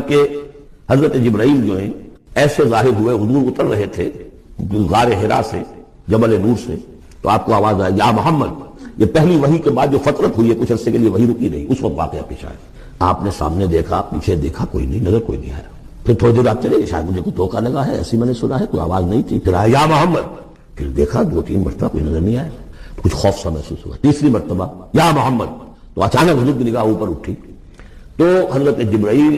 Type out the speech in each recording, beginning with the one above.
کہ حضرت جبرائیل جو ہیں ایسے ظاہر ہوئے، حضور اتر رہے تھے غار حرا سے، جبل نور سے، تو آپ کو آواز آئی یا محمد۔ یہ پہلی وحی کے بعد جو فترت ہوئی ہے، کچھ عرصے کے لیے وحی رکی رہی، اس وقت واقعہ پیش آیا۔ آپ نے سامنے دیکھا، پیچھے دیکھا، کوئی نہیں، نظر کوئی نہیں آیا۔ پھر تھوڑی دیر آپ چلے، شاید مجھے کوئی دھوکہ لگا ہے، ایسی میں نے سنا ہے، کوئی آواز نہیں تھی۔ پھر آیا یا محمد، پھر دیکھا 2-3 مرتبہ کوئی نظر نہیں آیا، کچھ خوف سا محسوس ہوا۔ تیسری مرتبہ یا محمد، تو اچانک حضور کی نگاہ اوپر اٹھی، تو حضرت جبرائیل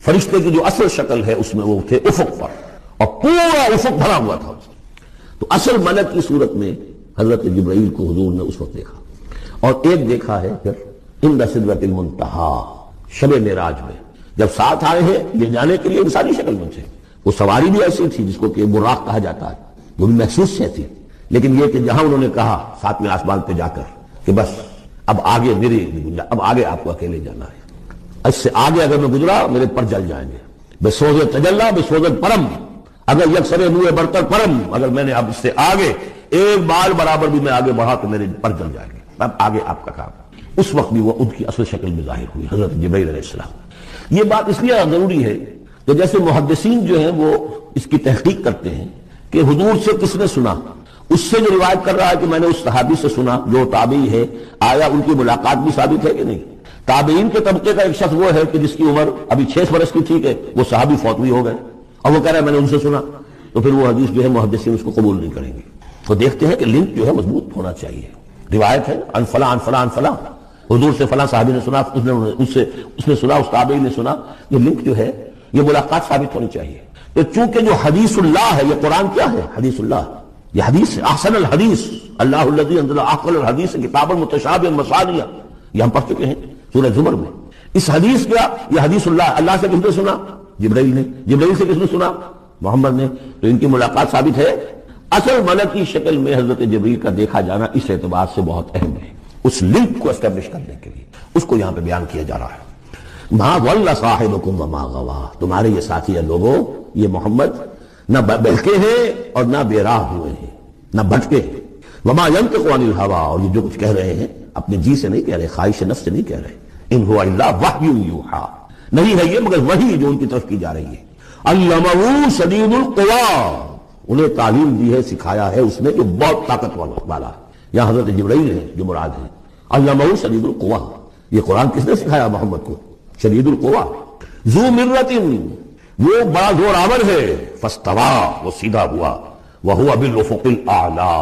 فرشتے کی جو اصل شکل ہے اس میں وہ تھے افق پر، اور پورا افق بھرا ہوا تھا۔ تو اصل ملک کی صورت میں حضرت جبرائیل کو حضور نے اس وقت دیکھا، اور ایک دیکھا ہے پھر عند سدرۃ المنتہا، شب معراج میں جب ساتھ آئے ہیں لے جانے کے لیے انسانی شکل میں تھے۔ وہ سواری بھی ایسی تھی جس کو کہ براق کہا جاتا ہے، وہ بھی محسوس سے تھی، لیکن یہ کہ جہاں انہوں نے کہا 7ویں آسمان پہ جا کر کہ بس اب آگے میری اب آگے آپ کو اکیلے جانا ہے، اس سے آگے اگر میں گزرا میرے پر جل جائیں گے، بے سوز تجلا بے سوز پرم، اگر یکسر نور برتر پرم، اگر میں نے اب اس سے آگے ایک بال برابر بھی میں آگے بڑھا تو میرے پر جل جائیں گے، اب آگے آپ کا کام۔ اس وقت بھی وہ ان کی اصل شکل میں ظاہر ہوئی حضرت جبرائیل علیہ السلام۔ یہ بات اس لیے ضروری ہے کہ جیسے محدثین جو ہیں وہ اس کی تحقیق کرتے ہیں کہ حضور سے کس نے سنا، اس سے جو روایت کر رہا ہے کہ میں نے اس صحابی سے سنا جو تابعی ہے، آیا ان کی ملاقات بھی ثابت ہے کہ نہیں؟ تابعین کے طبقے کا ایک شخص وہ ہے کہ جس کی عمر ابھی 6 برس کی تھی کہ وہ صحابی فوت بھی ہو گئے، اور وہ کہہ رہا ہے میں نے ان سے سنا، تو پھر وہ حدیث جو ہے محدثین اس کو قبول نہیں کریں گے۔ تو دیکھتے ہیں کہ لنک جو ہے مضبوط ہونا چاہیے۔ روایت ہے ان فلاں ان فلاں ان فلاں، حضور سے فلاں صحابی نے سنا، اس نے سنا، اس تابعی نے سنا، یہ لنک جو ہے یہ ملاقات ثابت ہونی چاہیے۔ تو چونکہ جو حدیث اللہ ہے، یہ قرآن کیا ہے؟ حدیث اللہ، یہ حدیث ہے، احسن الحدیث اللہ الذی انزل احسن الحدیث کتابا متشابہا مثانیہ، یہ ہم پڑھ چکے ہیں سورہ زمر میں۔ اس حدیث کا یہ حدیث اللہ سے کس نے سنا؟ جبرائیل نے۔ جبرائیل سے کس نے سنا؟ محمد نے۔ تو ان کی ملاقات ثابت ہے۔ اصل ملک کی شکل میں حضرت جبرائیل کا دیکھا جانا اس اعتبار سے بہت اہم ہے، اس لنک کو اسٹیبلش کرنے کے لیے اس کو یہاں پہ بیان کیا جا رہا ہے۔ ما ضل صاحبکم وما غوا، تمہارے یہ ساتھی ہے لوگوں، یہ محمد نہ بہکے ہیں اور نہ بے راہ ہوئے ہیں، نہ بھٹکے ہیں۔ وما ينطق عن الهوى، اور یہ جو کچھ کہہ رہے ہیں اپنے جی سے نہیں کہہ رہے، خواہش نفس سے نہیں کہہ رہے، ان هو الا وحی یوحى، نہیں ہے یہ مگر وحی جو ان کی طرف کی جا رہی ہے۔ علمہ شدید القوى، انہیں تعلیم دی ہے، سکھایا ہے اس نے جو بہت طاقت والا ہے۔ یہاں حضرت جبرائیل ہے جو مراد ہے۔ علمہ شدید القوى، یہ قرآن کس نے سکھایا محمد کو؟ شدید القوى، ذو مرۃ، وہ بڑا زور آور ہے، فاستوى، وہ سیدھا ہوا، وہو بالافق الاعلی،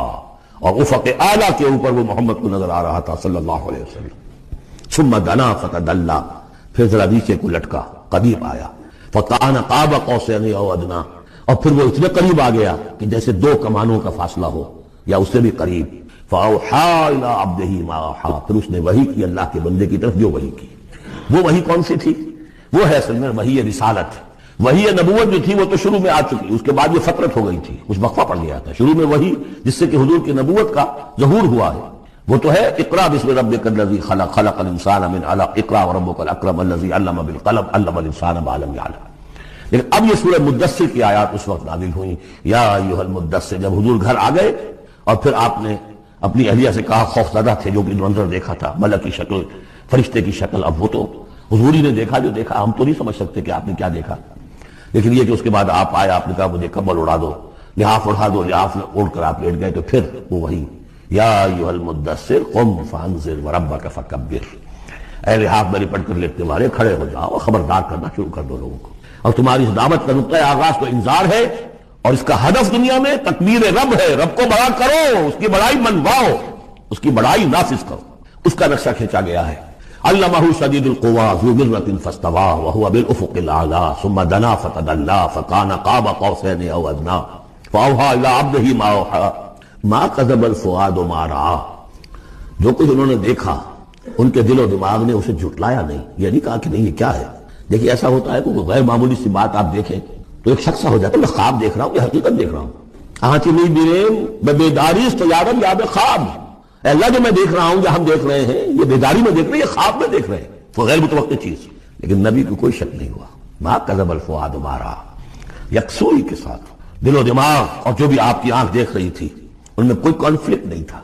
اور افق اعلیٰ کے اوپر وہ محمد کو نظر آ رہا تھا صلی اللہ علیہ وسلم۔ ثم دنا فتدلی، پھر ذرا نیچے کو لٹکا، قریب آیا، فکان قاب قوسین او ادنی، اور پھر وہ اتنے قریب آ گیا کہ جیسے 2 کمانوں کا فاصلہ ہو یا اس سے بھی قریب۔ فاوحی الی عبدہ ما اوحی، پھر اس نے وحی کی اللہ کے بندے کی طرف جو وحی کی۔ وہ وحی کون سی تھی؟ وہ ہے اصل میں وحی رسالت، وحی نبوت جو تھی وہ تو شروع میں آ چکی، اس کے بعد یہ فترت ہو گئی تھی، کچھ وقفہ پڑ گیا تھا۔ شروع میں وحی جس سے کہ حضور کی نبوت کا ظہور ہوا ہے وہ تو ہے اقرا بسم ربک الذی خلق، خلق الانسان من علق، اقرا وربک الاکرم الذی علم بالقلم، علم الانسان ما لم یعلم۔ لیکن اب یہ سورہ مدثر کی آیات اس وقت نازل ہوئیں، یا ایھا المدثر، جب حضور گھر آ گئے اور پھر آپ نے اپنی اہلیہ سے کہا، خوف زدہ تھے جو کہ منظر دیکھا تھا، ملک کی شکل، فرشتے کی شکل، اب وہ تو حضور ہی نے دیکھا جو دیکھا، ہم تو نہیں سمجھ سکتے کہ آپ نے کیا دیکھا، لیکن یہ کہ اس کے بعد آپ آئے، آپ نے کہا مجھے کمبل اڑا دو، لحاف اڑا دو، لحاف اوڑھ کر آپ لیٹ گئے، تو پھر وہ وہی یا ایھا المدثر قم فانذر وربک فکبر، اے لحاف میں لپٹ کر لیٹنے والے کھڑے ہو جاؤ اور خبردار کرنا شروع کر دو لوگوں کو۔ اور تمہاری اس دعوت کا نقطۂ آغاز تو انذار ہے، اور اس کا ہدف دنیا میں تکبیر رب ہے، رب کو بڑا کرو، اس کی بڑائی منواؤ، اس کی بڑائی نافذ کرو، اس کا نقشہ کھینچا گیا ہے۔ علمہ شدید القوى ذو مرۃ فاستوى وهو بالافق الاعلی ثم دنا فتدلی فکان قاب قوسین او ادنی فاوحی الی عبدہ ما اوحی ما کذب الفؤاد ما رأى، جو کچھ انہوں نے دیکھا ان کے دل و دماغ نے اسے جھٹلایا نہیں، یہ نہیں کہا کہ نہیں یہ کیا ہے۔ دیکھیے ایسا ہوتا ہے کہ کوئی غیر معمولی سی بات آپ دیکھیں تو ایک شخص ہو جاتا ہے میں خواب دیکھ رہا ہوں، یہ حقیقت دیکھ رہا ہوں، آنچی نہیں بیریم بیداری تو یادم یاد خواب، اے اللہ جو میں دیکھ رہا ہوں، جو ہم دیکھ رہے ہیں یہ بیداری میں دیکھ رہے ہیں، یہ خواب میں دیکھ رہے ہیں، وہ غیر متوقع چیز۔ لیکن نبی کو کوئی شک نہیں ہوا، ما کذب الفؤاد ما رأى، یکسوئی کے ساتھ دل و دماغ اور جو بھی آپ کی آنکھ دیکھ رہی تھی ان میں کوئی کانفلکٹ نہیں تھا۔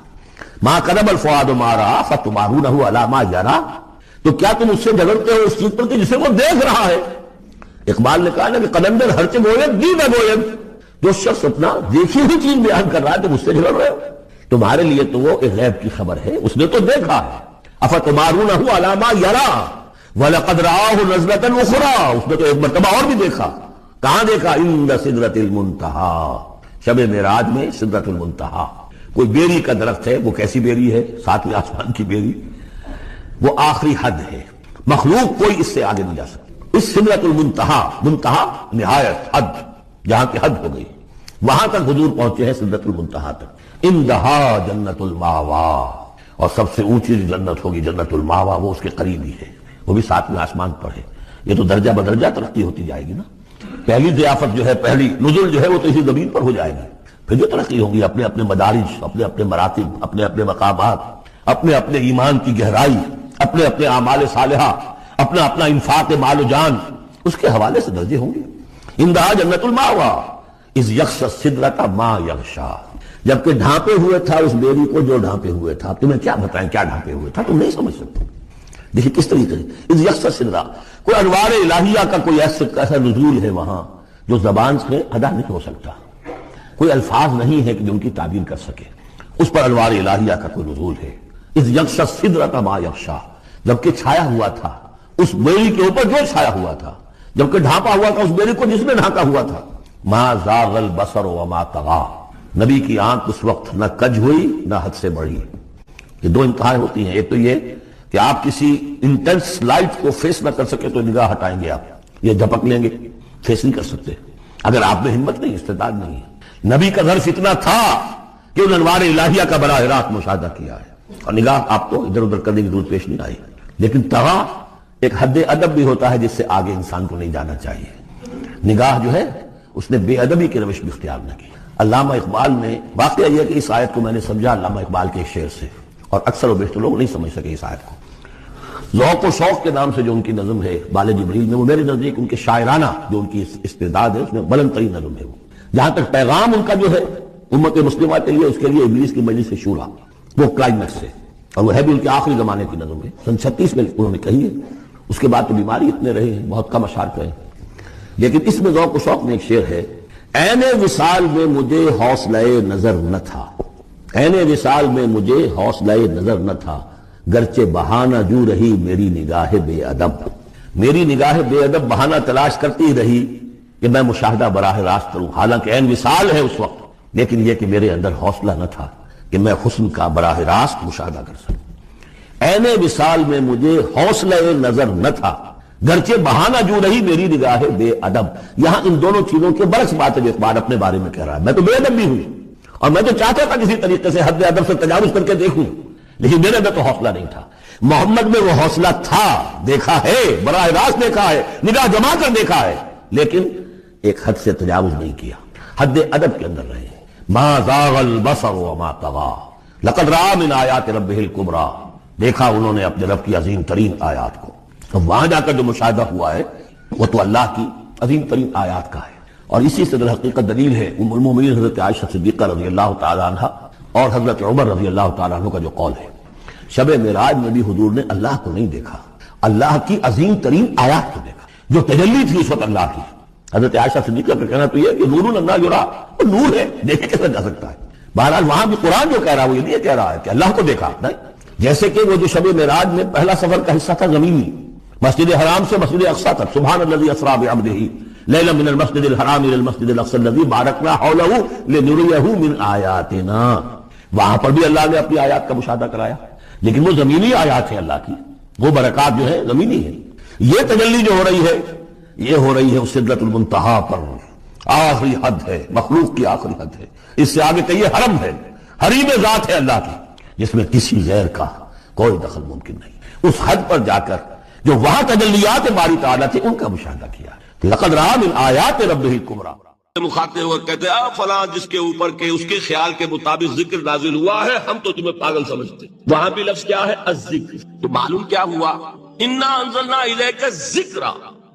ما کذب الفؤاد ما رأى فتمارونه علی ما یری، تو کیا تم اس سے جھگڑتے ہو اس چیز پر کہ جسے وہ دیکھ رہا ہے؟ اقبال نے کہا نا کہ قلندر ہرچ گوید دی نہ گوید، جو شخص اپنا دیکھی ہوئی چیز بیان کر رہا ہے تو مجھ سے جھگڑ رہے ہو، تمہارے لیے تو وہ ایک غیب کی خبر ہے، اس نے تو دیکھا ہے۔ افتمارونہ علی ما یری وَلَقَدْ رَآهُ نَزْلَةً أُخْرَىٰ، اس نے تو ایک مرتبہ اور بھی دیکھا۔ کہاں دیکھا؟ عند سدرۃ المنتہیٰ، شب معراج میں سدرۃ المنتہیٰ۔ کوئی بیری کا درخت ہے، وہ کیسی بیری ہے؟ ساتویں آسمان کی بیری، وہ آخری حد ہے، مخلوق کوئی اس سے آگے نہیں جا سکتا۔ اس سدرۃ المنتہیٰ، منتہا نہایت، حد، جہاں کی حد ہو گئی، وہاں تک حضور پہنچے ہیں، سدرۃ المنتہیٰ تک۔ اندہا جنت الماوا، اور سب سے اونچی جنت ہوگی جنت الماوا، وہ اس کے قریب ہی ہے، وہ بھی ساتویں آسمان پر ہے۔ یہ تو درجہ بدرجہ ترقی ہوتی جائے گی نا، پہلی ضیافت جو ہے، پہلی نزول جو ہے وہ تو اسی زمین پر ہو جائے گی، پھر جو ترقی ہوگی اپنے اپنے مدارج، اپنے اپنے مراتب، اپنے اپنے مقامات، اپنے اپنے ایمان کی گہرائی، اپنے اپنے اعمال صالحہ، اپنا اپنا انفاق مال و جان، اس کے حوالے سے درجے ہوں گے۔ اندہا جنت الماوا اذ یغشی السدرۃ ما یغشی، جبکہ ڈھانپے ہوئے تھا اس بیری کو جو ڈھانپے ہوئے تھا۔ تمہیں کیا بتائیں کیا ڈھانپے ہوئے تھا، تم نہیں سمجھ سکتے۔ دیکھیں کس طریقے سے اذ یغشی السدرۃ، کوئی انوار الہیہ کا کوئی ایسا نزول ہے وہاں جو زبان سے ادا نہیں ہو سکتا، کوئی الفاظ نہیں ہے کہ جو ان کی تعبیر کر سکے، اس پر انوار الہیہ کا کوئی نزول ہے۔ اذ یغشی السدرۃ ما یغشی، جبکہ چھایا ہوا تھا اس بیری کے اوپر جو چھایا ہوا تھا، جبکہ ڈھانپا ہوا تھا اس بیری کو جس میں ڈھانپا ہوا تھا۔ ما زاغ البصر وما طغی، نبی کی آنکھ اس وقت نہ کج ہوئی نہ حد سے بڑھی۔ یہ دو انتہائیں ہوتی ہیں، ایک تو یہ کہ آپ کسی انٹینس لائٹ کو فیس نہ کر سکے تو نگاہ ہٹائیں گے، آپ یہ جھپک لیں گے، فیس نہیں کر سکتے اگر آپ میں ہمت نہیں، استعداد نہیں ہے۔ نبی کا ظرف اتنا تھا کہ ان انوار الہیہ کا براہ راست مشاہدہ کیا ہے، اور نگاہ آپ کو ادھر ادھر کرنے کی ضرورت پیش نہیں آئی۔ لیکن طغیٰ ایک حد ادب بھی ہوتا ہے جس سے آگے انسان کو نہیں جانا چاہیے۔ نگاہ جو ہے اس نے بے ادبی کی روش بھی اختیار نہ کی۔ علامہ اقبال نے، واقعہ یہ کہ اس آیت کو میں نے سمجھا علامہ اقبال کے ایک شعر سے، اور اکثر و بیشتر لوگ نہیں سمجھ سکے اس آیت کو۔ ذوق و شوق کے نام سے جو ان کی نظم ہے بال جبریل میں، وہ میرے نزدیک ان کے شاعرانہ جو ان کی استعداد ہے اس میں بلند ترین نظم ہے وہ۔ جہاں تک پیغام ان کا جو ہے امت مسلمہ کے لیے، اس کے لیے ابلیس کی مجلس شورا، وہ کلائمیکس ہے، اور وہ ہے بھی ان کے آخری زمانے کی نظم ہے، سن 36 میں انہوں نے کہی ہے۔ اس کے بعد تو بیماری اتنے رہے ہیں، بہت کم اشعار کہے، لیکن اس میں ذوق و شوق میں ایک شعر ہے: عین وصال میں مجھے حوصلہ نظر نہ تھا، عین وصال میں مجھے حوصلہ نظر نہ تھا، گرچہ بہانہ جو رہی میری نگاہ بے ادب، میری نگاہ بے ادب بہانہ تلاش کرتی رہی کہ میں مشاہدہ براہ راست کروں، حالانکہ عین وصال ہے اس وقت، لیکن یہ کہ میرے اندر حوصلہ نہ تھا کہ میں حسن کا براہ راست مشاہدہ کر سکوں۔ عین وصال میں مجھے حوصلہ نظر نہ تھا، گرچہ بہانہ جو رہی میری نگاہ بے ادب۔ یہاں ان دونوں چیزوں کے برعکس بات ہے جو اقبال اپنے بارے میں کہہ رہا ہے۔ میں تو بے ادب بھی ہوں، اور میں تو چاہتا تھا کسی طریقے سے حد ادب سے تجاوز کر کے دیکھوں، لیکن میرے اندر تو حوصلہ نہیں تھا۔ محمد میں وہ حوصلہ تھا، دیکھا ہے، براہ راست دیکھا ہے، نگاہ جما کر دیکھا ہے، لیکن ایک حد سے تجاوز نہیں کیا، حد ادب کے اندر رہے۔ ما زاغ البصر وما طغی، لقد رأى من آیات ربہ الکبریٰ، دیکھا انہوں نے اپنے رب کی عظیم ترین آیات کو۔ اب وہاں جا کر جو مشاہدہ ہوا ہے وہ تو اللہ کی عظیم ترین آیات کا ہے، اور اسی سے در حقیقت دلیل ہے ام المومنین حضرت عائشہ صدیقہ رضی اللہ تعالی عنہ اور حضرت عمر رضی اللہ تعالیٰ عنہ کا جو قول ہے، شب معراج میں بھی حضور نے اللہ کو نہیں دیکھا، اللہ کی عظیم ترین آیات کو دیکھا جو تجلی تھی اس وقت اللہ کی۔ حضرت عائشہ صدیقہ کا کہنا تو یہ ہے کہ نور لا یرا، وہ نور ہے، دیکھے کیسے جا سکتا ہے۔ بہرحال وہاں بھی قرآن جو کہہ رہا ہے وہ یہ نہیں کہہ رہا ہے کہ اللہ کو دیکھا، نہیں، جیسے کہ وہ جو شب معراج میں پہلا سفر کا حصہ تھا زمینی، مسجد حرام سے مسجد اقصی تک، سبحان الذی اسریٰ بعبدہ لیلا من المسجد الحرام الی المسجد الاقصی الذی بارکنا حولہ لنریہ من آیاتنا، وہاں پر بھی اللہ نے اپنی آیات کا مشاہدہ کرایا، لیکن وہ زمینی آیات ہیں اللہ کی، وہ برکات جو ہے زمینی ہے۔ یہ تجلی جو ہو رہی ہے یہ ہو رہی ہے اس سدرۃ المنتہیٰ پر، آخری حد ہے، مخلوق کی آخری حد ہے، اس سے آگے کہیے حرم ہے، حریم ذات ہے اللہ کی، جس میں کسی غیر کا کوئی دخل ممکن نہیں۔ اس حد پر جا کر جو وہاں تجلیات باری تعالیٰ تھے ان کا مشاہدہ کیا۔ لقد رأى من آیات ربہ الکبریٰ، مخاطب ہوا کہتے ہیں فلاں جس کے اوپر کے اس کے خیال کے مطابق ذکر نازل ہوا ہے ہم تو تمہیں پاگل سمجھتے، وہاں بھی لفظ کیا ہے؟ الذکر۔ تو معلوم کیا ہوا؟ انا انزلنا الیک الذکر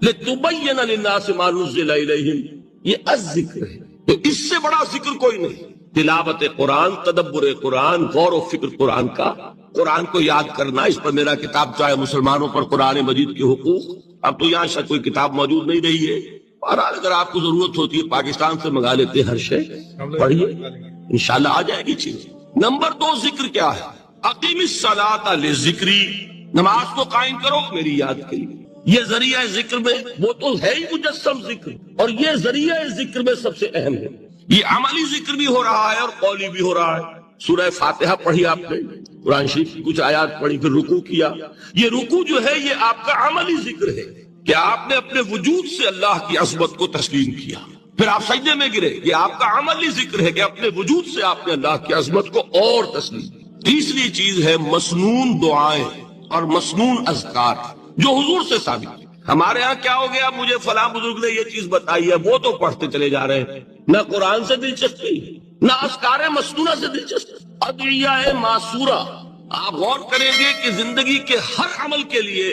لتبین للناس ما نزل الیہم، یہ الذکر ہے، تو اس سے بڑا ذکر کوئی نہیں۔ تلاوت قرآن، تدبر قرآن، غور و فکر قرآن کا، قرآن کو یاد کرنا. اس پر میرا کتاب چاہے مسلمانوں پر قرآن مجید کے حقوق، اب تو یہاں شاید کوئی کتاب موجود نہیں رہی ہے، اور اگر آپ کو ضرورت ہوتی ہے پاکستان سے منگا لیتے ہر شے، پڑھیے انشاءاللہ آ جائے گی چیز. نمبر 2 ذکر کیا ہے؟ اقیم الصلاۃ لذکری، نماز کو قائم کرو میری یاد کے لیے. یہ ذریعہ ذکر میں وہ تو ہے ہی مجسم ذکر، اور یہ ذریعہ ذکر میں سب سے اہم ہے. یہ عملی ذکر بھی ہو رہا ہے اور قولی بھی ہو رہا ہے. سورہ فاتحہ پڑھی آپ نے، قرآن شریف کی کچھ آیات پڑھی، پھر رکوع کیا. یہ رکوع جو ہے یہ آپ کا عملی ذکر ہے کہ آپ نے اپنے وجود سے اللہ کی عظمت کو تسلیم کیا. پھر آپ سجدے میں گرے، یہ آپ کا عملی ذکر ہے کہ اپنے وجود سے آپ نے اللہ کی عظمت کو اور تسلیم کیا. تیسری چیز ہے مسنون دعائیں اور مسنون اذکار جو حضور سے ثابت ہے. ہمارے ہاں کیا ہو گیا، مجھے فلاں بزرگ نے یہ چیز بتائی ہے، وہ تو پڑھتے چلے جا رہے ہیں. نہ قرآن سے دلچسپی، نہ اذکار مسنونہ سے دلچسپی، ادعیہ معصورہ. آپ غور کریں گے کہ زندگی کے ہر عمل کے لیے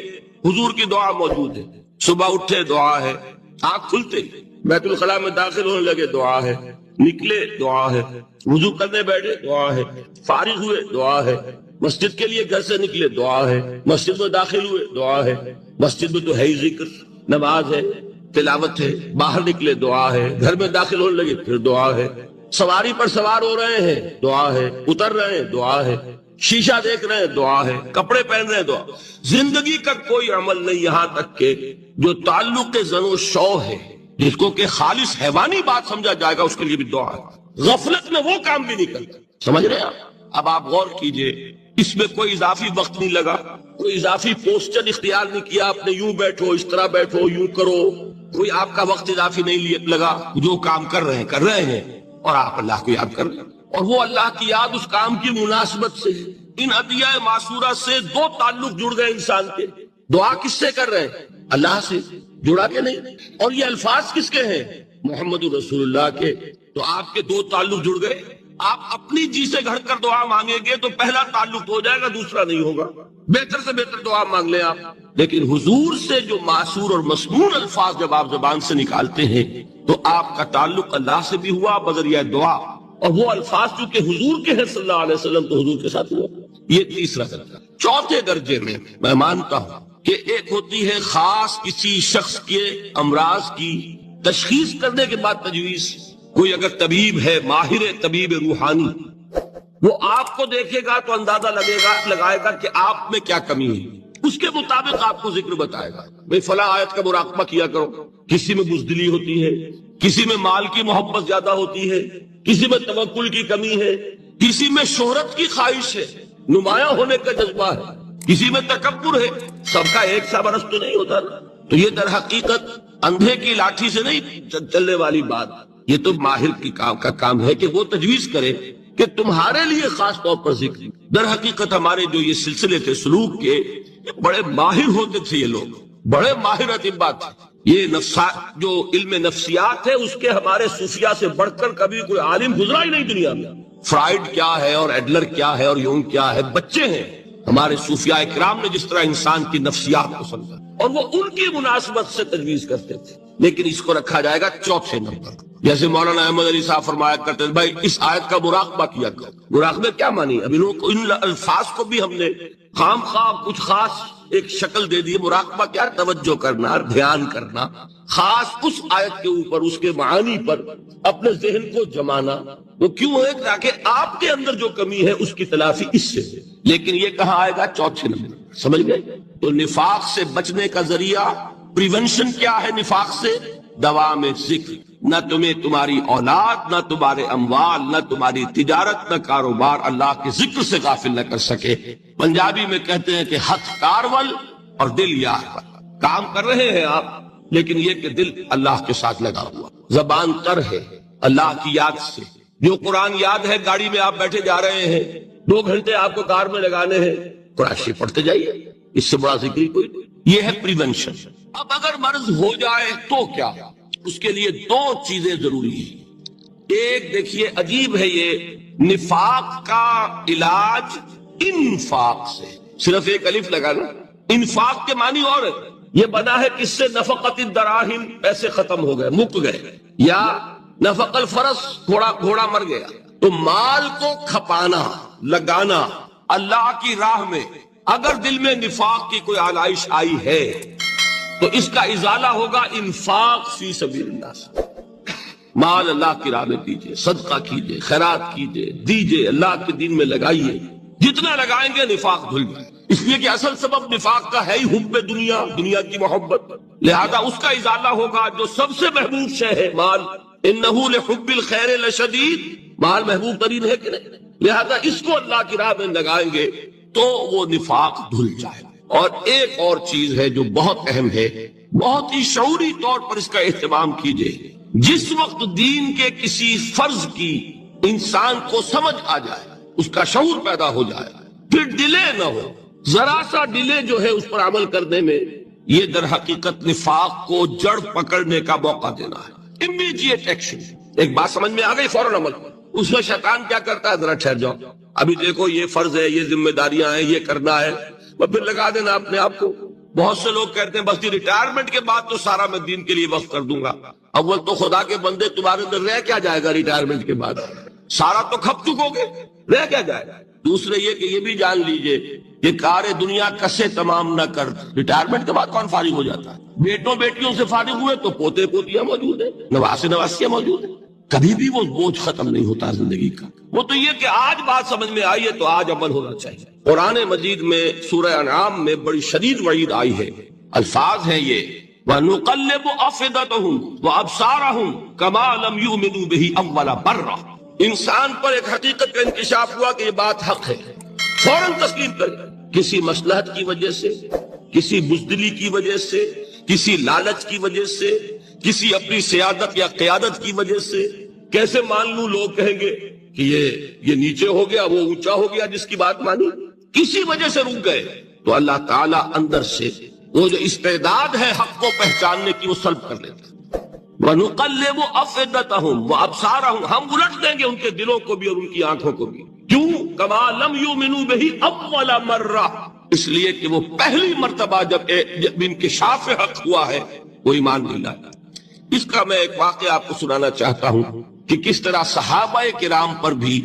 حضور کی دعا موجود ہے. صبح اٹھے دعا ہے، آنکھ کھلتے بیت الخلاء میں داخل ہونے لگے دعا ہے، نکلے دعا ہے، وضو کرنے بیٹھے دعا ہے، فارغ ہوئے دعا ہے، مسجد کے لیے گھر سے نکلے دعا ہے، مسجد میں داخل ہوئے دعا ہے. مسجد میں تو ہے ہی ذکر، نماز ہے، تلاوت ہے. باہر نکلے دعا ہے، گھر میں داخل ہونے لگے پھر دعا ہے. سواری پر سوار ہو رہے ہیں دعا ہے، اتر رہے ہیں دعا ہے، شیشہ دیکھ رہے ہیں دعا ہے، کپڑے پہن رہے ہیں دعا. زندگی کا کوئی عمل نہیں یہاں تک کہ جو تعلق زن و شو ہے، جس کو کہ خالص حیوانی بات سمجھا جائے گا، اس کے لیے بھی دعا ہے. غفلت میں وہ کام بھی نہیں کرتا. سمجھ رہے ہیں آپ؟ اب آپ غور کیجئے، اس میں کوئی اضافی وقت نہیں لگا، کوئی اضافی پوسچر اختیار نہیں کیا آپ نے، یوں بیٹھو، اس طرح بیٹھو، یوں کرو. کوئی آپ کا وقت اضافی نہیں لگا. جو کام کر رہے ہیں اور آپ اللہ کو یاد کر رہے ہیں، اور وہ اللہ کی یاد اس کام کی مناسبت سے. ان ادعیہ معصورہ سے 2 تعلق جڑ گئے انسان کے. دعا کس سے کر رہے ہیں؟ اللہ سے. جڑا کہ نہیں؟ اور یہ الفاظ کس کے ہیں؟ محمد رسول اللہ کے. تو آپ کے 2 تعلق جڑ گئے. آپ اپنی جی سے گھڑ کر دعا مانگیں گے تو پہلا تعلق ہو جائے گا، دوسرا نہیں ہوگا. بہتر سے بہتر دعا مانگ لیں آپ. لیکن حضور سے جو معصور اور مسنون الفاظ جب آپ زبان سے نکالتے ہیں تو آپ کا تعلق اللہ سے بھی ہوا بذریعہ دعا، اور وہ الفاظ چونکہ حضور کے ہیں صلی اللہ علیہ وسلم تو حضور کے ساتھ ہوا. یہ تیسرا درجہ. چوتھے درجے میں مانتا ہوں کہ ایک ہوتی ہے خاص کسی شخص کے امراض کی تشخیص کرنے کے بعد تجویز. کوئی اگر طبیب ہے، ماہر طبیب روحانی، وہ آپ کو دیکھے گا تو اندازہ لگائے گا کہ آپ میں کیا کمی ہے، اس کے مطابق آپ کو ذکر بتائے گا. بھئی فلاں آیت کا مراقبہ کیا کرو. کسی میں بزدلی ہوتی ہے، کسی میں مال کی محبت زیادہ ہوتی ہے، کسی میں توکل کی کمی ہے، کسی میں شہرت کی خواہش ہے، نمایاں ہونے کا جذبہ ہے، کسی میں تکبر ہے. سب کا ایک سا برس تو نہیں ہوتا نا. تو یہ در حقیقت اندھے کی لاٹھی سے نہیں چلنے والی بات. یہ تو ماہر کی کا کام ہے کہ وہ تجویز کرے کہ تمہارے لیے خاص طور پر ذکر. در حقیقت ہمارے جو یہ سلسلے تھے سلوک کے، بڑے ماہر ہوتے تھے، یہ لوگ بڑے ماہر اطباء تھے. یہ جو علم نفسیات ہے اس کے ہمارے صوفیاء سے بڑھ کر کبھی کوئی عالم گزرا ہی نہیں دنیا میں. فرائیڈ کیا ہے اور ایڈلر کیا ہے اور یونگ کیا ہے، بچے ہیں. ہمارے صوفیاء کرام نے جس طرح انسان کی نفسیات کو سمجھا اور وہ ان کی مناسبت سے تجویز کرتے تھے. لیکن اس کو رکھا جائے گا چوتھے نمبر. جیسے مولانا احمد علی صاحب فرمایا کرتے تھے، بھائی اس آیت کا مراقبہ کیا کرو. مراقبہ کیا مانی؟ اب ان الفاظ کو بھی ہم نے خام خواہ کچھ خاص ایک شکل دے دی. مراقبہ کیا؟ توجہ کرنا، دھیان کرنا، خاص اس آیت کے اوپر، اس کے معانی پر اپنے ذہن کو جمانا. وہ کیوں ہے؟ تاکہ آپ کے اندر جو کمی ہے اس کی تلافی اس سے. لیکن یہ کہاں آئے گا؟ چوتھے نمبر. سمجھ گئے؟ تو نفاق سے بچنے کا ذریعہ، پریونشن کیا ہے نفاق سے؟ دوام ذکر. نہ تمہیں تمہاری اولاد، نہ تمہارے اموال، نہ تمہاری تجارت، نہ کاروبار اللہ کے ذکر سے غافل نہ کر سکے. پنجابی میں کہتے ہیں کہ ہتھ کارول اور دل یار ول. کام کر رہے ہیں آپ، لیکن یہ کہ دل اللہ کے ساتھ لگا ہوا، زبان تر ہے اللہ کی یاد سے. جو قرآن یاد ہے، گاڑی میں آپ بیٹھے جا رہے ہیں، 2 گھنٹے آپ کو کار میں لگانے ہیں، قرآن شریف پڑھتے جائیے. اس سے بڑا ذکر ہی کوئی. یہ ہے پریونشن. اب اگر مرض ہو جائے تو کیا؟ اس کے لیے 2 چیزیں ضروری ہیں. ایک دیکھیے عجیب ہے، یہ نفاق کا علاج انفاق سے. صرف ایک الف لگانا. انفاق کے معنی اور ہے. یہ بنا ہے کس سے؟ نفقت الدراہم، پیسے ختم ہو گئے، مک گئے. یا نفق الفرس، گھوڑا مر گیا. تو مال کو کھپانا، لگانا اللہ کی راہ میں، اگر دل میں نفاق کی کوئی آلائش آئی ہے تو اس کا ازالہ ہوگا انفاق فی سبیل اللہ سے۔ مال اللہ کی راہ میں دیجئے، صدقہ کیجئے، خیرات کیجئے، دیجئے، اللہ کے دین میں لگائیے، جتنا لگائیں گے نفاق دھل جائے، اس لیے کہ اصل سبب نفاق کا ہے ہی حب دنیا، دنیا کی محبت، لہذا اس کا ازالہ ہوگا جو سب سے محبوب شے ہے مال، انہ لحب الخیر لشدید، مال محبوب ترین ہے کہ نہیں، لہذا اس کو اللہ کی راہ میں لگائیں گے تو وہ نفاق دھل جائے۔ اور ایک اور چیز ہے جو بہت اہم ہے، بہت ہی شعوری طور پر اس کا اہتمام کیجئے، جس وقت دین کے کسی فرض کی انسان کو سمجھ آ جائے، اس کا شعور پیدا ہو جائے، پھر ڈیلے نہ ہو، ذرا سا ڈیلے جو ہے اس پر عمل کرنے میں، یہ در حقیقت نفاق کو جڑ پکڑنے کا موقع دینا ہے۔ امیڈیٹ ایکشن، ایک بات سمجھ میں آ گئی، فوراً عمل۔ اس میں شیطان کیا کرتا ہے، ذرا ٹھہر جاؤ، ابھی دیکھو یہ فرض ہے، یہ ذمہ داریاں ہیں، یہ کرنا ہے، پھر لگا دینا اپنے آپ کو۔ بہت سے لوگ کہتے ہیں بس یہ ریٹائرمنٹ کے بعد تو سارا میں دین کے لیے وقف کر دوں گا۔ اول تو خدا کے بندے تمہارے اندر رہ کیا جائے گا ریٹائرمنٹ کے بعد، سارا تو کھپ چکو گے، رہ کیا جائے گا۔ دوسرے یہ کہ یہ بھی جان لیجئے کہ کار دنیا کسے تمام نہ کر، ریٹائرمنٹ کے بعد کون فارغ ہو جاتا ہے؟ بیٹوں بیٹیوں سے فارغ ہوئے تو پوتے پوتیاں موجود ہیں، نواسے نواسیاں موجود ہیں، کبھی بھی وہ بوجھ ختم نہیں ہوتا زندگی کا۔ وہ تو یہ کہ آج بات سمجھ میں آئی ہے تو آج عمل ہونا چاہیے۔ قرآن مجید میں سورہ انعام میں بڑی شدید وعید آئی ہے، الفاظ ہیں یہ وَنُقَلِّبُ أَفْئِدَتَهُمْ وَأَبْصَارَهُمْ كَمَا لَمْ يُؤْمِنُوا بِهِ أَوَّلَ مَرَّةٍ۔ انسان پر ایک حقیقت کا انکشاف ہوا کہ یہ بات حق ہے، فوراً تسلیم کرے، کسی مصلحت کی وجہ سے، کسی بزدلی کی وجہ سے، کسی لالچ کی وجہ سے، کسی اپنی سیادت یا قیادت کی وجہ سے، کیسے مان لوں، لوگ کہیں گے کہ یہ نیچے ہو گیا، وہ اونچا ہو گیا جس کی بات مانی، کسی وجہ سے رک گئے، تو اللہ تعالیٰ اندر سے وہ جو استعداد ہے حق کو پہچاننے کی وہ سلب کر لیتا ہے۔ وَنُقَلِّبُ أَفْئِدَتَهُمْ وَأَبْصَارَهُمْ، ہم الٹ دیں گے ان کے دلوں کو بھی اور ان کی آنکھوں کو بھی، کیوں؟ كَمَا لَمْ يُؤْمِنُوا بِهِ أَوَّلَ مَرَّةٍ، اس لیے کہ وہ پہلی مرتبہ جب انکشاف حق ہوا ہے وہ ایمان نہیں لایا۔ اس کا میں ایک واقعہ آپ کو سنانا چاہتا ہوں کہ کس طرح صحابہ کرام پر بھی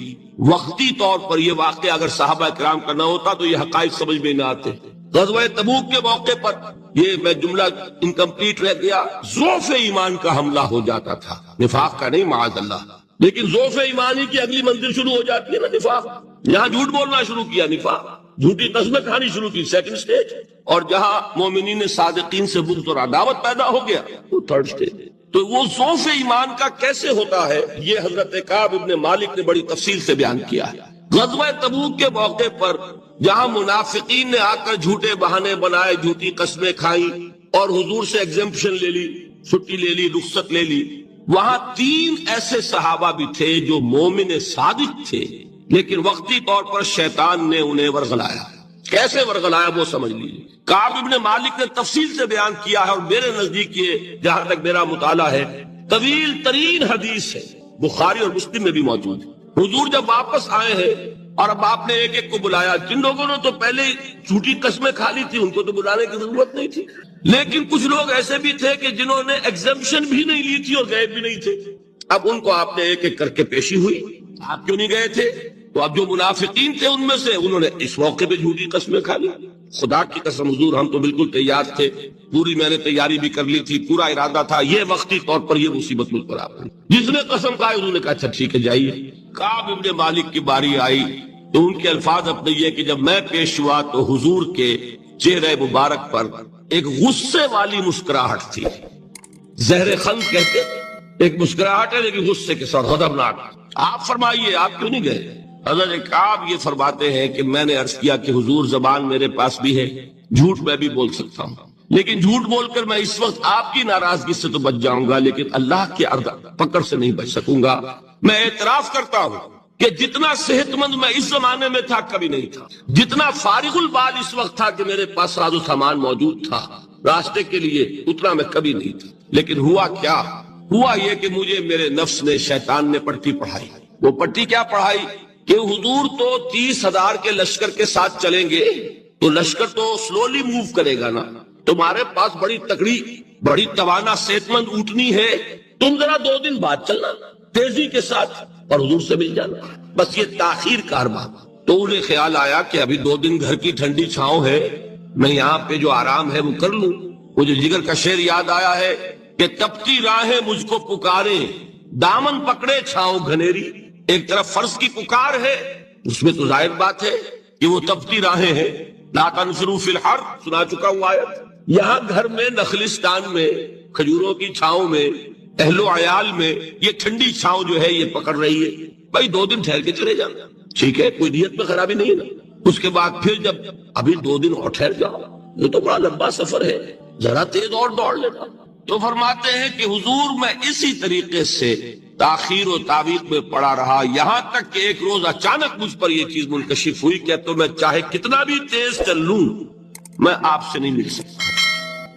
وقتی طور پر یہ واقعہ اگر صحابہ کرام کا نہ ہوتا تو یہ حقائق سمجھ میں نہ آتے۔ غزوہ تبوک کے موقع پر یہ میں جملہ انکمپلیٹ رہ گیا، ضعف ایمان کا حملہ ہو جاتا تھا، نفاق کا نہیں معاذ اللہ، لیکن ضعف ایمانی کی اگلی منزل شروع ہو جاتی ہے نا نفاق۔ یہاں جھوٹ بولنا شروع کیا نفاق، جھوٹی قسمیں کھانی شروع کی سیکنڈ سٹیج، اور جہاں مومنین صادقین سے بغض اور عداوت پیدا ہو گیا وہ تھرڈ سٹیج۔ تو وہ ضعف ایمان کا کیسے ہوتا ہے یہ حضرت کعب ابن مالک نے بڑی تفصیل سے بیان کیا ہے۔ غزوہ تبوک کے موقع پر جہاں منافقین نے آ کر جھوٹے بہانے بنائے، جھوٹی قسمیں کھائیں اور حضور سے ایگزمپشن لے لی، چھٹی لے لی، رخصت لے لی، وہاں 3 ایسے صحابہ بھی تھے جو مومن صادق تھے، لیکن وقتی طور پر شیطان نے انہیں ورغلایا۔ کیسے ورغلایا وہ سمجھ لیجیے۔ کعب ابن مالک نے تفصیل سے بیان کیا ہے، اور میرے نزدیک یہ جہاں تک میرا مطالعہ ہے طویل ترین حدیث ہے، بخاری اور مسلم میں بھی موجود ہے۔ حضور جب واپس آئے ہیں اور اب آپ نے ایک ایک کو بلایا، جن لوگوں نے تو پہلے جھوٹی قسمیں کھا لی تھی ان کو تو بلانے کی ضرورت نہیں تھی، لیکن کچھ لوگ ایسے بھی تھے کہ جنہوں نے ایگزمپشن بھی نہیں لی تھی اور گئے بھی نہیں تھے۔ اب ان کو آپ نے ایک ایک کر کے پیشی ہوئی، آپ کیوں نہیں گئے تھے؟ تو اب جو منافقین تھے ان میں سے انہوں نے اس موقع پہ جھوٹی قسمیں کھا لی۔ خدا کی قسم حضور ہم تو بالکل تیار تھے، پوری میں نے تیاری بھی کر لی تھی، پورا ارادہ تھا، یہ وقتی طور پر یہ مصیبت مجھ پر آ گئی۔ جس نے قسم کھائی انہوں نے کہا اچھا ٹھیک ہے جائیے۔ کعب ابن مالک کی باری آئی تو ان کے الفاظ اپنے یہ کہ جب میں پیش ہوا تو حضور کے چہرے مبارک پر ایک غصے والی مسکراہٹ تھی، زہر خند کہتے، ایک مسکراہٹ ہے لیکن غصے کے ساتھ، غضبناک۔ آپ فرمائیے آپ کیوں نہیں گئے؟ حضرت کعب یہ فرماتے ہیں کہ میں نے عرض کیا کہ حضور زبان میرے پاس بھی ہے، جھوٹ میں بھی بول سکتا ہوں، لیکن جھوٹ بول کر میں اس وقت آپ کی ناراضگی سے تو بچ جاؤں گا لیکن اللہ کے پکڑ سے نہیں بچ سکوں گا۔ میں اعتراف کرتا ہوں کہ جتنا صحت مند میں اس زمانے میں تھا کبھی نہیں تھا، جتنا فارغ البال اس وقت تھا کہ میرے پاس ساز و سامان موجود تھا راستے کے لیے، اتنا میں کبھی نہیں تھا۔ لیکن ہوا کیا؟ ہوا یہ کہ مجھے میرے نفس نے، شیطان نے پٹی پڑھائی۔ وہ پٹی کیا پڑھائی کہ حضور تو 30,000 کے لشکر کے ساتھ چلیں گے تو لشکر تو سلولی موو کرے گا نا، تمہارے پاس بڑی تکڑی، بڑی توانا صحت مند اونٹنی ہے، تم ذرا 2 دن بعد چلنا تیزی کے ساتھ، اور حضور سے مل جانا، بس یہ تاخیر کا ارباب۔ تو انہیں خیال آیا کہ ابھی 2 دن گھر کی ٹھنڈی چھاؤں ہے، میں یہاں پہ جو آرام ہے وہ کر لوں۔ مجھے جگر کا شعر یاد آیا ہے کہ تپتی راہیں مجھ کو پکاریں، دامن پکڑے چھاؤں گھنیری۔ ایک طرف فرض کی پکار ہے، اس میں تو ظاہر بات ہے کہ وہ تپتی راہیں ہیں، لا تنفروا فی الحر سنا چکا ہوں آیت۔ یہاں گھر میں نخلستان میں کھجوروں کی چھاؤں میں اہل و عیال میں یہ ٹھنڈی چھاؤں جو ہے یہ پکڑ رہی ہے، بھائی 2 دن ٹھہر کے چلے جانا، ٹھیک ہے، کوئی نیت میں خرابی نہیں ہے نا۔ اس کے بعد پھر جب ابھی 2 دن اور ٹھہر جاؤ، یہ تو بڑا لمبا سفر ہے، ذرا تیز اور دوڑ لینا۔ تو فرماتے ہیں کہ حضور میں اسی طریقے سے تاخیر و تعویق میں پڑا رہا، یہاں تک کہ ایک روز اچانک مجھ پر یہ چیز منکشف ہوئی کہ تو میں چاہے کتنا بھی تیز چل لوں میں آپ سے نہیں مل سکتا،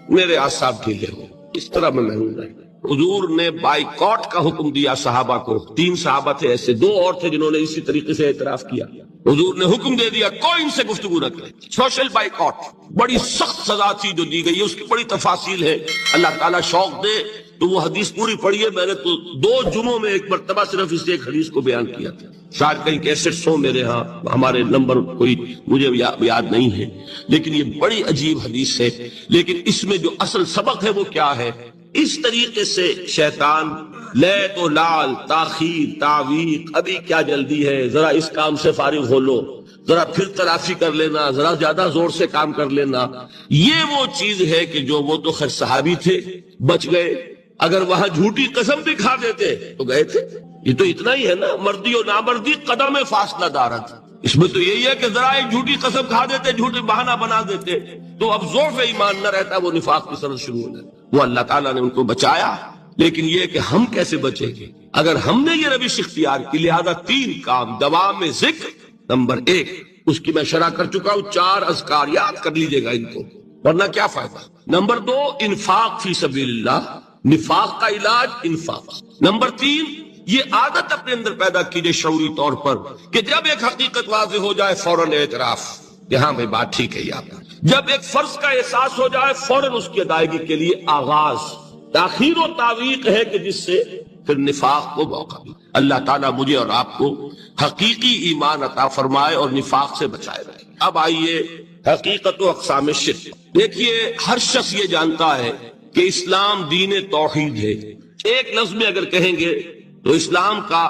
میرے اعصاب ڈھیلے ہو، اس طرح میں محروم رہ۔ حضور نے بائیکاٹ کا حکم دیا صحابہ کو، 3 صحابہ تھے ایسے، 2 اور تھے جنہوں نے اسی طریقے سے اعتراف کیا۔ حضور نے حکم دے دیا کوئی ان سے گفتگو نہ کرے، سوشل بائیکاٹ، بڑی سخت سزا تھی جو دی گئی ہے، اس کی بڑی تفاصیل ہے، اللہ تعالیٰ شوق دے تو وہ حدیث پوری پڑھیے، میں نے تو 2 جمعوں میں ایک مرتبہ صرف اس ایک حدیث کو بیان کیا تھا، شاید کہیں کیسٹس ہوں میرے ہاں، ہمارے نمبر کوئی مجھے یاد نہیں ہے، لیکن یہ بڑی عجیب حدیث ہے۔ لیکن اس میں جو اصل سبق ہے وہ کیا ہے؟ اس طریقے سے شیطان لیت و لال، تاخیر، تعویق، ابھی کیا جلدی ہے، ذرا اس کام سے فارغ ہو لو، ذرا پھر تلافی کر لینا، ذرا زیادہ زور سے کام کر لینا، یہ وہ چیز ہے کہ جو وہ تو خیر صحابی تھے بچ گئے، اگر وہاں جھوٹی قسم بھی کھا دیتے تو گئے تھے۔ یہ تو اتنا ہی ہے نا، مردی و نامردی قدم فاصلہ دارت، اس میں تو یہی ہے کہ ذرا ایک جھوٹی قسم کھا دیتے، جھوٹے بہانہ بنا دیتے تو اب ضعف ایمان نہ رہتا، وہ نفاق کی سرد شروع ہو جاتی۔ وہ اللہ تعالیٰ نے ان کو بچایا، لیکن یہ کہ ہم کیسے بچیں گے اگر ہم نے یہ روش اختیار کی؟ لہذا 3 کام، دوام ذکر نمبر 1، اس کی میں شرح کر چکا ہوں، 4 اذکار یاد کر لیجئے گا ان کو، ورنہ کیا فائدہ۔ نمبر 2 انفاق فی سبیل اللہ، نفاق کا علاج انفاق۔ نمبر 3 یہ عادت اپنے اندر پیدا کیجئے شعوری طور پر کہ جب ایک حقیقت واضح ہو جائے فوراً اعتراف کہ ہاں بھائی بات ٹھیک ہے آپ، جب ایک فرض کا احساس ہو جائے فوراً اس کی ادائیگی کے لیے آغاز۔ تاخیر و تعویق ہے کہ جس سے پھر نفاق کو موقع ملے۔ اللہ تعالیٰ مجھے اور آپ کو حقیقی ایمان عطا فرمائے اور نفاق سے بچائے رہے۔ اب آئیے حقیقت و اقسام شرک۔ دیکھیے ہر شخص یہ جانتا ہے کہ اسلام دین توحید ہے، ایک لفظ میں اگر کہیں گے تو اسلام کا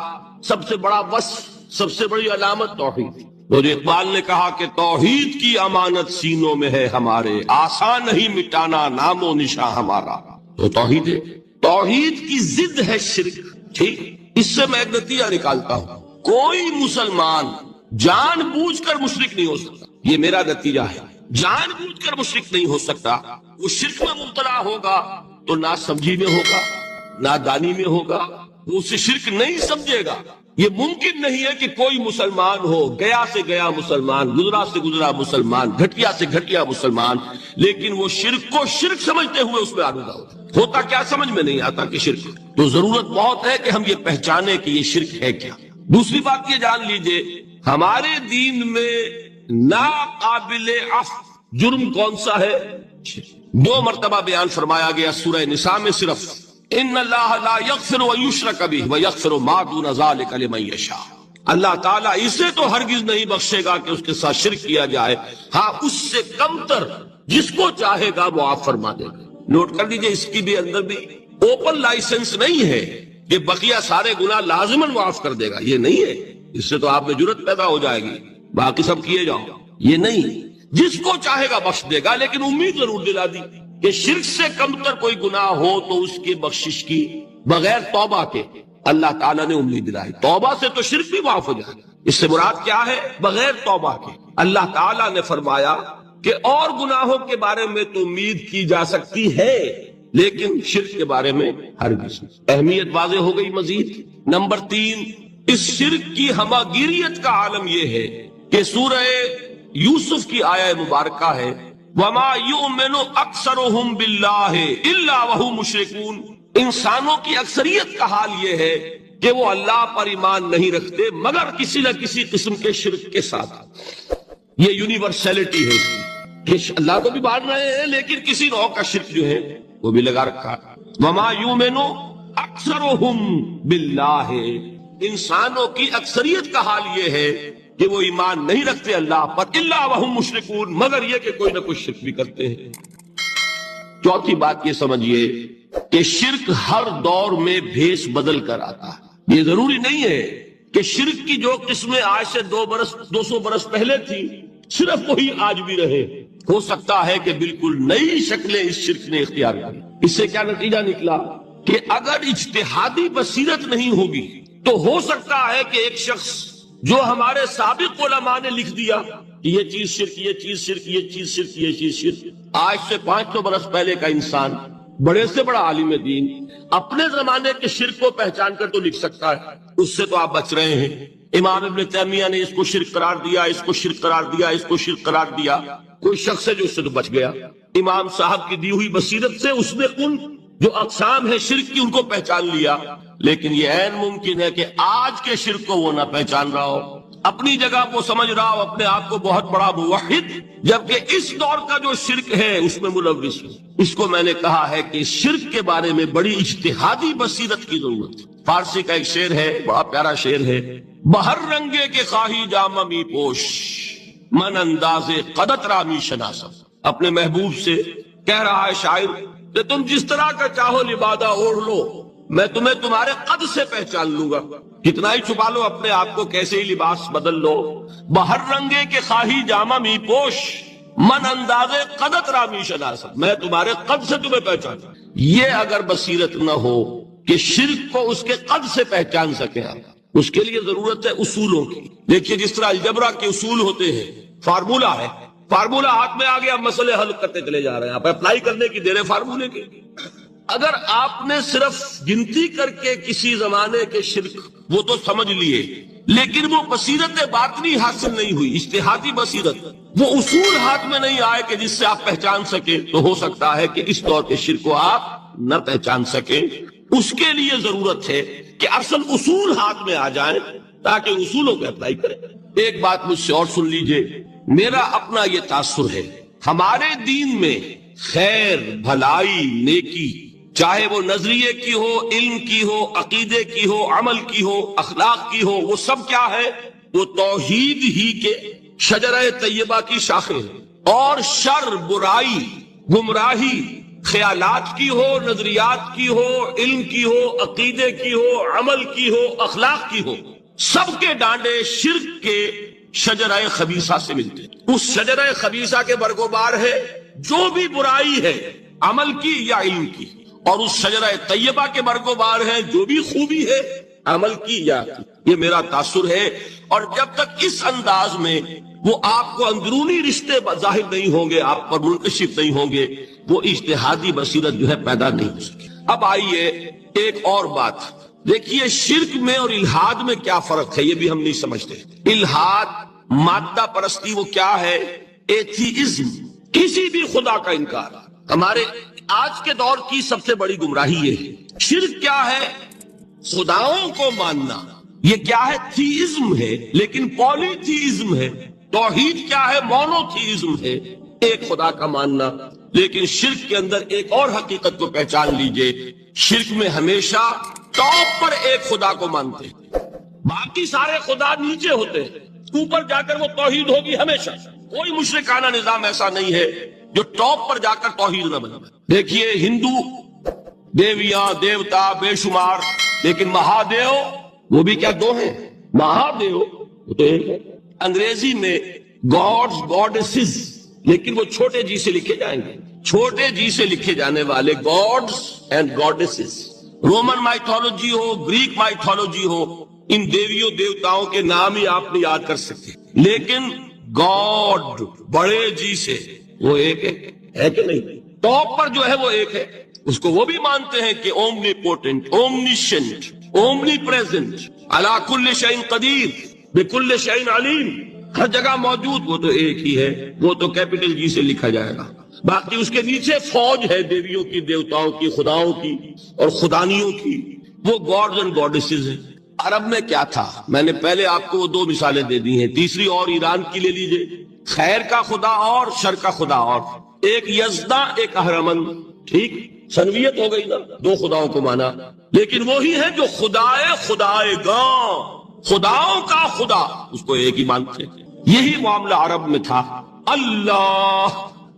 سب سے بڑا وصف، سب سے بڑی علامت توحید۔ تو اقبال نے کہا کہ توحید کی امانت سینوں میں ہے ہمارے، آسان نہیں مٹانا نام و نشاں ہمارا۔ تو توحید ہے، توحید کی ضد ہے شرک، ٹھیک؟ اس سے میں ایک نتیجہ نکالتا ہوں، کوئی مسلمان جان بوجھ کر مشرک نہیں ہو سکتا، یہ میرا نتیجہ ہے، جان بوجھ کر مشرک نہیں ہو سکتا۔ وہ شرک میں مبتلا ہوگا تو نہ سمجھی میں ہوگا، نہ دانی میں ہوگا، وہ اسے شرک نہیں سمجھے گا۔ یہ ممکن نہیں ہے کہ کوئی مسلمان ہو، گیا سے گیا مسلمان، گزرا سے گزرا مسلمان، گھٹیا سے گھٹیا مسلمان، لیکن وہ شرک کو شرک سمجھتے ہوئے اس میں آلودہ ہوتا کیا سمجھ میں نہیں آتا کہ شرک۔ تو ضرورت بہت ہے کہ ہم یہ پہچانے کہ یہ شرک ہے کیا۔ دوسری بات یہ جان لیجئے، ہمارے دین میں ناقابل عفو جرم کون سا ہے؟ 2 مرتبہ بیان فرمایا گیا سورہ نساء میں صرف، ان اللہ لا یغفر ویشرک بہ ویغفر ما دون ذلک لمن یشاء۔ اللہ تعالیٰ اسے تو ہرگز نہیں بخشے گا کہ اس کے ساتھ شرک کیا جائے، ہاں اس سے کمتر جس کو چاہے گا وہ معاف فرما دے گا۔ نوٹ کر لیجئے، اس کی بھی اندر بھی اوپن لائسنس نہیں ہے کہ بقیہ سارے گناہ لازماً معاف کر دے گا، یہ نہیں ہے، اس سے تو آپ میں جرت پیدا ہو جائے گی، باقی سب کیے جاؤ، یہ نہیں، جس کو چاہے گا بخش دے گا، لیکن امید ضرور دلا دی کہ شرک سے کمتر کوئی گناہ ہو تو اس کی بخشش کی بغیر توبہ کے اللہ تعالیٰ نے امید دلائی۔ توبہ سے تو شرک بھی معاف ہو جائے، اس سے مراد کیا ہے؟ بغیر توبہ کے۔ اللہ تعالیٰ نے فرمایا کہ اور گناہوں کے بارے میں تو امید کی جا سکتی ہے لیکن شرک کے بارے میں ہرگز۔ اہمیت واضح ہو گئی مزید۔ نمبر 3، اس شرک کی ہماگیریت کا عالم یہ ہے کہ سورہ یوسف کی آیہ مبارکہ ہے وَمَا يُؤْمِنُ أَكْثَرُهُمْ بِاللَّهِ إِلَّا وَهُمْ مُشْرِكُونَ۔ انسانوں کی اکثریت کا حال یہ ہے کہ وہ اللہ پر ایمان نہیں رکھتے مگر کسی نہ کسی قسم کے شرک کے ساتھ۔ یہ یونیورسلٹی ہے اس کی کہ اللہ کو بھی مان رہے ہیں لیکن کسی نوع کا شرک جو ہے وہ بھی لگا رکھا۔ وَمَا يُؤْمِنُ أَكْثَرُهُمْ بِاللَّهِ، انسانوں کی اکثریت کا حال یہ ہے کہ وہ ایمان نہیں رکھتے اللہ پر، الا وہم مشرکون، مگر یہ کہ کوئی نہ کوئی شرک بھی کرتے ہیں۔ چوتھی بات یہ سمجھیے کہ شرک ہر دور میں بھیس بدل کر آتا ہے۔ یہ ضروری نہیں ہے کہ شرک کی جو قسمیں آج سے 200 برس پہلے تھی صرف وہی آج بھی رہے۔ ہو سکتا ہے کہ بالکل نئی شکلیں اس شرک نے اختیار کی۔ اس سے کیا نتیجہ نکلا کہ اگر اجتہادی بصیرت نہیں ہوگی تو ہو سکتا ہے کہ ایک شخص جو ہمارے سابق علماء نے لکھ دیا کہ یہ چیز شرک، یہ چیز شرک، یہ چیز شرک، یہ چیز شرک، آج سے 500 برس پہلے کا انسان بڑے سے بڑا عالم دین اپنے زمانے کے شرک کو پہچان کر تو لکھ سکتا ہے، اس سے تو آپ بچ رہے ہیں۔ امام ابن تیمیہ نے اس کو شرک قرار دیا، اس کو شرک قرار دیا، اس کو شرک قرار دیا، کوئی شخص ہے جو اس سے تو بچ گیا۔ امام صاحب کی دی ہوئی بصیرت سے اس نے ان جو اقسام ہے شرک کی ان کو پہچان لیا، لیکن یہ عین ممکن ہے کہ آج کے شرک کو وہ نہ پہچان رہا ہو، اپنی جگہ وہ سمجھ رہا ہو اپنے آپ کو بہت بڑا موحد، جبکہ اس دور کا جو شرک ہے اس میں ملوث ہو۔ اس کو میں نے کہا ہے کہ شرک کے بارے میں بڑی اجتہادی بصیرت کی ضرورت ہے۔ فارسی کا ایک شعر ہے، بڑا پیارا شعر ہے، بہر رنگے کے خواہی جامہ می پوش، من انداز قدت رامی شناسم۔ اپنے محبوب سے کہہ رہا ہے شاعر کہ تم جس طرح کا چاہو لبادہ اوڑھ لو، میں تمہیں تمہارے قد سے پہچان لوں گا، کتنا ہی چھپا لو اپنے آپ کو، کیسے ہی لباس بدل لو۔ بہر رنگے کے خواہی جامہ می پوش، من انداز قدت رامی شناسم، میں تمہارے قد سے تمہیں پہچان۔ یہ اگر بصیرت نہ ہو کہ شرک کو اس کے قد سے پہچان سکے آپ، اس کے لیے ضرورت ہے اصولوں کی۔ دیکھیے جس طرح الجبرا کے اصول ہوتے ہیں، فارمولا ہے، فارمولا ہاتھ میں آ گیا، مسئلے حل کرتے چلے جا رہے ہیں، آپ اپلائی کرنے کی دیر ہے فارمولے کے۔ اگر آپ نے صرف گنتی کر کے کسی زمانے کے شرک وہ تو سمجھ لیے، لیکن وہ بصیرت باطنی حاصل نہیں ہوئی، اجتہادی بصیرت، وہ اصول ہاتھ میں نہیں آئے کہ جس سے آپ پہچان سکیں، تو ہو سکتا ہے کہ اس دور کے شرک کو آپ نہ پہچان سکیں۔ اس کے لیے ضرورت ہے کہ اصل اصول ہاتھ میں آ جائیں تاکہ اصولوں کو اپلائی کریں۔ ایک بات مجھ سے اور سن لیجئے، میرا اپنا یہ تاثر ہے، ہمارے دین میں خیر، بھلائی، نیکی، چاہے وہ نظریے کی ہو، علم کی ہو، عقیدے کی ہو، عمل کی ہو، اخلاق کی ہو، وہ سب کیا ہے؟ وہ توحید ہی کے شجرہ طیبہ کی شاخیں ہیں۔ اور شر، برائی، گمراہی، خیالات کی ہو، نظریات کی ہو، علم کی ہو، عقیدے کی ہو، عمل کی ہو، اخلاق کی ہو، سب کے ڈانڈے شرک کے شجرہ خبیثہ سے ملتے ہیں۔ اس شجرہ خبیثہ کے برگوبار ہے جو بھی برائی ہے، عمل کی یا علم کی، اور اس شجرہ طیبہ کے برگوبار ہے جو بھی خوبی ہے، عمل کی یا کی۔ یہ میرا تاثر ہے، اور جب تک اس انداز میں وہ آپ کو اندرونی رشتے ظاہر نہیں ہوں گے، آپ پر منکشف نہیں ہوں گے، وہ اجتہادی بصیرت جو ہے پیدا نہیں ہو سکے۔ اب آئیے ایک اور بات دیکھیے، شرک میں اور الحاد میں کیا فرق ہے، یہ بھی ہم نہیں سمجھتے۔ الحاد، مادہ پرستی، وہ کیا ہے؟ ایتھیزم، کسی بھی خدا کا انکار۔ ہمارے آج کے دور کی سب سے بڑی گمراہی یہ ہے۔ شرک کیا ہے؟ خداؤں کو ماننا، یہ کیا ہے؟ تھیزم ہے، لیکن پولی تھیزم ہے۔ توحید کیا ہے؟ مونو تھیزم ہے، ایک خدا کا ماننا۔ لیکن شرک کے اندر ایک اور حقیقت کو پہچان لیجئے، شرک میں ہمیشہ ٹاپ پر ایک خدا کو مانتے ہیں، باقی سارے خدا نیچے ہوتے ہیں، اوپر جا کر وہ توحید ہوگی ہمیشہ۔ کوئی مشرکانہ نظام ایسا نہیں ہے جو ٹاپ پر جا کر توحید نہ بنے۔ دیکھیے ہندو دیویاں، دیوتا بے شمار، لیکن مہادیو وہ بھی کیا دو ہیں؟ مہادیو وہ تو ایک ہے۔ انگریزی میں گاڈز، گاڈیسز، لیکن وہ چھوٹے جی سے لکھے جائیں گے، چھوٹے جی سے لکھے جانے والے gods and goddesses. Roman mythology ہو، گریک مائتھولوجی ہو، ان دیویوں دیوتاؤں کے نام ہی آپ نے یاد کر سکتے، لیکن گاڈ بڑے جی سے وہ ایک ہے کہ نہیں؟ ٹاپ پر جو ہے وہ ایک ہے، اس کو وہ بھی مانتے ہیں کہ اومنی پوٹنٹ، اومنیشنٹ، اومنی پریزنٹ، علی کل شیء قدیر، بکل شیء علیم، ہر جگہ موجود، وہ تو ایک ہی ہے، وہ تو کیپٹل جی سے لکھا جائے گا۔ باقی اس کے نیچے فوج ہے دیویوں کی، دیوتاؤں کی، خداؤں کی اور خدانیوں کی، وہ گاڈز اینڈ گاڈیسز ہیں۔ عرب میں کیا تھا؟ میں نے پہلے آپ کو وہ دو مثالیں دے دی ہیں، تیسری اور ایران کی لے لیجئے، خیر کا خدا اور شر کا خدا اور، ایک یزداں، ایک اہرمن، ٹھیک؟ سنویت ہو گئی نا، دو خداؤں کو مانا، لیکن وہی ہے جو خدائے گاں، خداؤں کا خدا، اس کو ایک ہی مانتے ہیں۔ یہی معاملہ عرب میں تھا، اللہ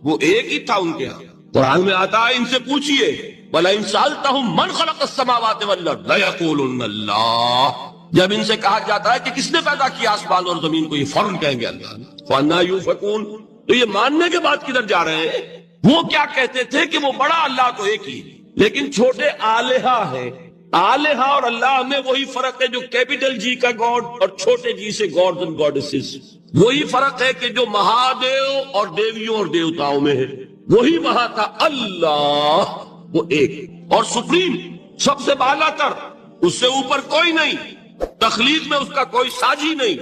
وہ ایک ہی تھا ان کے ہاں۔ قرآن میں آتا ہے ان سے پوچھئے وَلَئِن سَأَلْتَهُم مَّنْ خَلَقَ السَّمَاوَاتِ وَالْأَرْضَ لَيَقُولُنَّ اللَّهُ، جب ان سے کہا جاتا ہے کہ کس نے پیدا کیا آسمان اور زمین کو، یہ فوراً کہیں گے اللہ نے۔ فَأَنَّىٰ يُؤْفَكُونَ، تو یہ ماننے کے بعد کدھر جا رہے ہیں؟ وہ کیا کہتے تھے کہ وہ بڑا اللہ تو ایک ہی، لیکن چھوٹے آلہہ ہیں۔ آلہہ اور اللہ میں وہی فرق ہے جو کیپٹل جی کا گاڈ اور چھوٹے جی سے گاڈز اینڈ گاڈیسز، وہی فرق ہے کہ جو مہادیو اور دیویوں اور دیوتاؤں میں ہے، وہی وہاں تھا اللہ وہ ایک اور سپریم، سب سے بالا تر، اس سے اوپر کوئی نہیں، تخلیق میں اس کا کوئی ساجی نہیں،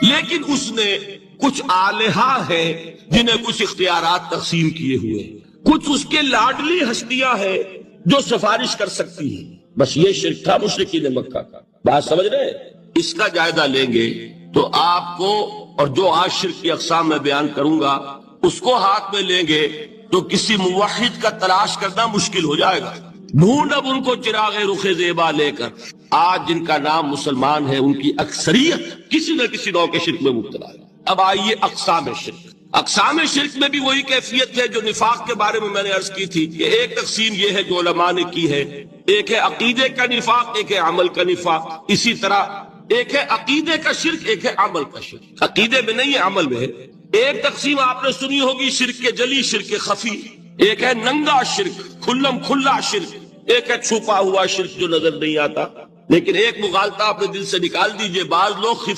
لیکن اس نے کچھ آلہہ ہیں جنہیں کچھ اختیارات تقسیم کیے ہوئے، کچھ اس کے لاڈلی ہستیاں ہیں جو سفارش کر سکتی ہیں۔ بس یہ شرک تھا مشرکین مکہ کا۔ بات سمجھ رہے؟ اس کا جائزہ لیں گے تو آپ کو، اور جو آج شرک کی اقسام میں بیان کروں گا اس کو ہاتھ میں لیں گے تو کسی موحد کا تلاش کرنا مشکل ہو جائے گا۔ ڈھونڈ اب ان کو چراغ رخ زیبا لے کر، آج جن کا نام مسلمان ہے ان کی اکثریت کسی نہ کسی نوع کے شرک میں مبتلا ہے۔ اب آئیے اقسام شرک۔ اقسام شرک میں بھی وہی کیفیت ہے جو نفاق کے بارے میں میں نے عرض کی تھی کہ ایک تقسیم یہ ہے جو علماء نے کی ہے، ایک ہے عقیدے کا نفاق، ایک ہے عمل کا نفاق۔ اسی طرح ایک ہے عقیدے کا شرک، ایک ہے عمل کا شرک۔ عقیدے میں نہیں ہے، عمل میں ہے۔ ایک تقسیم آپ نے سنی ہوگی شرک کے جلی، شرک خفی، ایک ہے ننگا شرک، کھلم کھلا شرک، ایک ہے چھپا ہوا شرک جو نظر نہیں آتا۔ لیکن ایک مغالطہ اپنے دل سے نکال دیجئے، بعض لوگ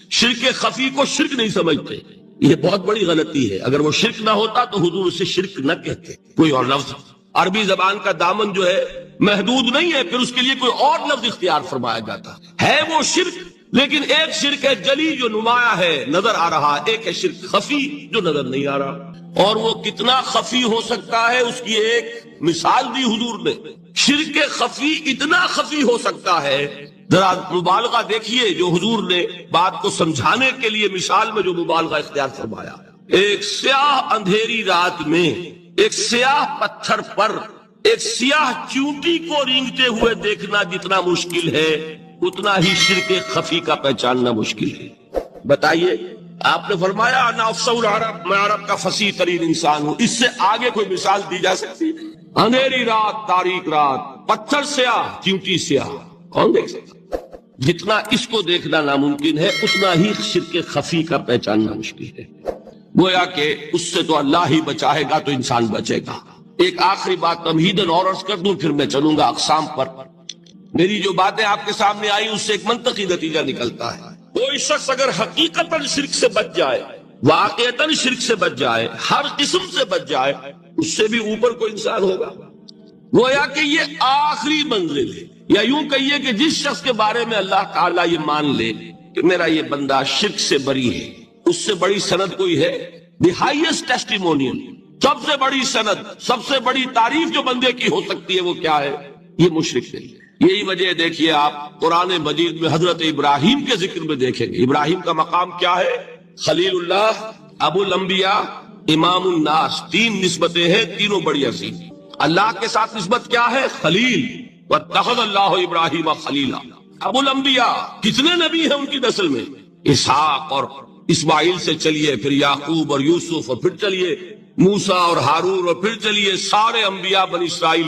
شرک خفی کو شرک نہیں سمجھتے، یہ بہت بڑی غلطی ہے۔ اگر وہ شرک نہ ہوتا تو حضور اسے شرک نہ کہتے، کوئی اور لفظ۔ عربی زبان کا دامن جو ہے محدود نہیں ہے، پھر اس کے لیے کوئی اور لفظ اختیار فرمایا جاتا ہے وہ شرک۔ لیکن ایک شرک ہے جلی جو نمایاں ہے، نظر آ رہا، ایک ہے شرک خفی جو نظر نہیں آ رہا۔ اور وہ کتنا خفی ہو سکتا ہے اس کی ایک مثال دی حضور نے۔ شرک خفی اتنا خفی ہو سکتا ہے، ذرا مبالغہ دیکھیے جو حضور نے بات کو سمجھانے کے لیے مثال میں جو مبالغہ اختیار فرمایا۔ ایک سیاہ اندھیری رات میں ایک سیاہ پتھر پر ایک سیاہ چونٹی کو رینگتے ہوئے دیکھنا جتنا مشکل ہے، اتنا ہی شرک خفی کا پہچاننا مشکل ہے۔ بتائیے، آپ نے فرمایا انا افصح العرب، میں عرب کا فصیح ترین انسان ہوں، اس سے آگے کوئی مثال دی جا سکتی؟ اندھیری رات، تاریک رات، پتھر سیاہ، چونٹی سیاہ، کون دیکھ سکتا؟ جتنا اس کو دیکھنا ناممکن ہے اتنا ہی شرک خفی کا پہچاننا مشکل ہے۔ گویا کہ اس سے تو اللہ ہی بچائے گا تو انسان بچے گا۔ ایک آخری بات تمہیداً اور عرض کر دوں، پھر میں چلوں گا اقسام پر۔ میری جو باتیں آپ کے سامنے آئی اس سے ایک منطقی نتیجہ نکلتا ہے، کوئی شخص اگر حقیقتاً شرک سے بچ جائے، واقعتاً شرک سے بچ جائے، ہر قسم سے بچ جائے، اس سے بھی اوپر کوئی انسان ہوگا۔ گویا کہ یہ آخری منزل ہے، یا یوں کہیے کہ جس شخص کے بارے میں اللہ تعالیٰ یہ مان لے کہ میرا یہ بندہ شرک سے بری ہے، اس سے بڑی سند کوئی ہے؟ دی ہائیسٹ ٹیسٹیمونیل، سب سے بڑی سند، سب سے بڑی تعریف جو بندے کی ہو سکتی ہے وہ کیا ہے؟ یہ مشرک نہیں۔ یہی وجہ دیکھیے آپ قرآن مجید میں حضرت ابراہیم کے ذکر میں دیکھیں گے، ابراہیم کا مقام کیا ہے؟ خلیل اللہ، ابو الانبیاء، امام الناس، تین نسبتیں ہیں، تینوں بڑی عظیم۔ اللہ کے ساتھ نسبت کیا ہے؟ خلیل، واتخذ اللہ ابراہیم خلیلا۔ ابو الانبیاء، کتنے نبی ہیں ان کی نسل میں؟ اسحاق اور اسماعیل سے چلیے، پھر یعقوب اور یوسف، اور پھر چلیے موسیٰ اور ہارون، اور پھر چلیے سارے انبیاء بنی اسرائیل